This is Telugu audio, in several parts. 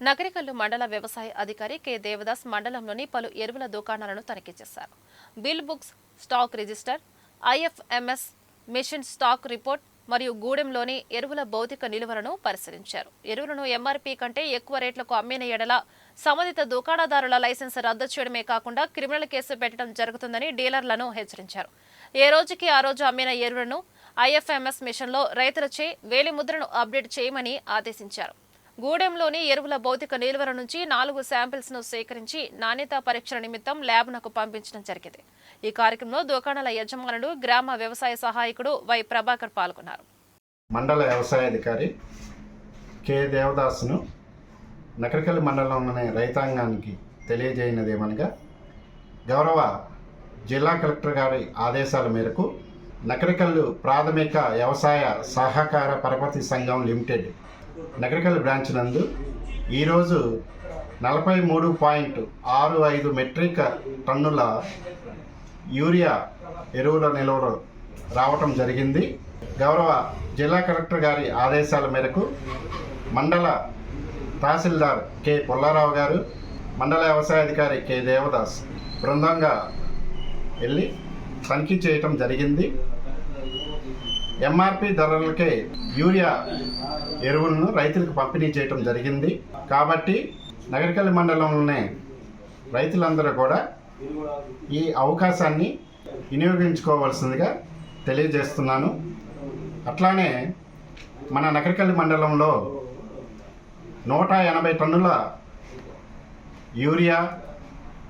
నగరికల్లు మండల వ్యవసాయ అధికారి కె దేవదాస్ మండలంలోని పలు ఎరువుల దుకాణాలను తనిఖీ చేశారు. Bill books, stock register, IFMS machine stock report మరియు గూడెంలోని ఎరువుల భౌతిక నిలువలను పరిశీలించారు. ఎరువులను ఎంఆర్పీ కంటే ఎక్కువ రేట్లకు అమ్మిన ఎడల సంబంధిత దుకాణదారుల లైసెన్స్ రద్దు చేయడమే కాకుండా క్రిమినల్ కేసు పెట్టడం జరుగుతుందని డీలర్లను హెచ్చరించారు. ఏ రోజుకి ఆ రోజు అమ్మిన ఎరువులను ఐఎఫ్ఎంఎస్ మిషన్లో రైతులచే వేలిముద్రను అప్డేట్ చేయమని ఆదేశించారు. గూడెంలోని ఎరువుల భౌతిక నిల్వల నుంచి 4 శాంపిల్స్ ను సేకరించి నాణ్యతా పరీక్షల నిమిత్తం ల్యాబ్నకు పంపించడం జరిగింది. ఈ కార్యక్రమంలో దుకాణాల యజమానులు, గ్రామ వ్యవసాయ సహాయకుడు వై ప్రభాకర్ పాల్గొన్నారు. మండల వ్యవసాయ అధికారి కె దేవదాస్ను నకరికల్లు మండలంలోని రైతాంగానికి తెలియజేయనదేమనగా, గౌరవ జిల్లా కలెక్టర్ గారి ఆదేశాల మేరకు నకరికల్లు ప్రాథమిక వ్యవసాయ సహకార పరపతి సంఘం లిమిటెడ్ నకరికల్లు బ్రాంచ్ నందు ఈరోజు 43.65 మెట్రిక్ టన్నుల యూరియా ఎరువుల నిల్వలు రావటం జరిగింది. గౌరవ జిల్లా కలెక్టర్ గారి ఆదేశాల మేరకు మండల తహసీల్దార్ కె పుల్లారావు గారు, మండల వ్యవసాయ అధికారి కె దేవదాస్ బృందంగా వెళ్ళి తనిఖీ చేయటం జరిగింది. ఎంఆర్పి ధరలకే యూరియా ఎరువులను రైతులకు పంపిణీ చేయటం జరిగింది. కాబట్టి నగరికల్లు మండలంలోనే రైతులందరూ కూడా ఈ అవకాశాన్ని వినియోగించుకోవాల్సిందిగా తెలియజేస్తున్నాను. అట్లానే మన నగరికల్లు మండలంలో 180 టన్నుల యూరియా,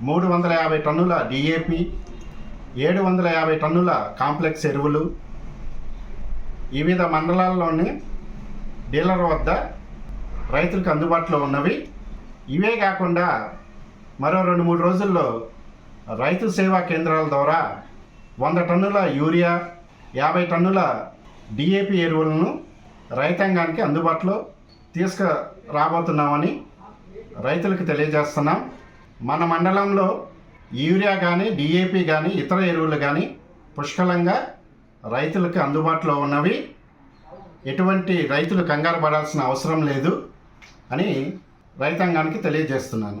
350 టన్నుల డిఏపి, 750 టన్నుల కాంప్లెక్స్ ఎరువులు వివిధ మండలాల్లోని డీలర్ వద్ద రైతులకు అందుబాటులో ఉన్నవి. ఇవే కాకుండా మరో 2-3 రోజుల్లో రైతు సేవా కేంద్రాల ద్వారా 100 టన్నుల యూరియా, 50 టన్నుల డిఏపి ఎరువులను రైతాంగానికి అందుబాటులో తీసుకురాబోతున్నామని రైతులకు తెలియజేస్తున్నాం. మన మండలంలో యూరియా కానీ, డిఏపి కానీ, ఇతర ఎరువులు కానీ పుష్కలంగా రైతులకు అందుబాటులో ఉన్నవి. ఎటువంటి రైతులు కంగారు పడాల్సిన అవసరం లేదు అని రైతాంగానికి తెలియజేస్తున్నాను.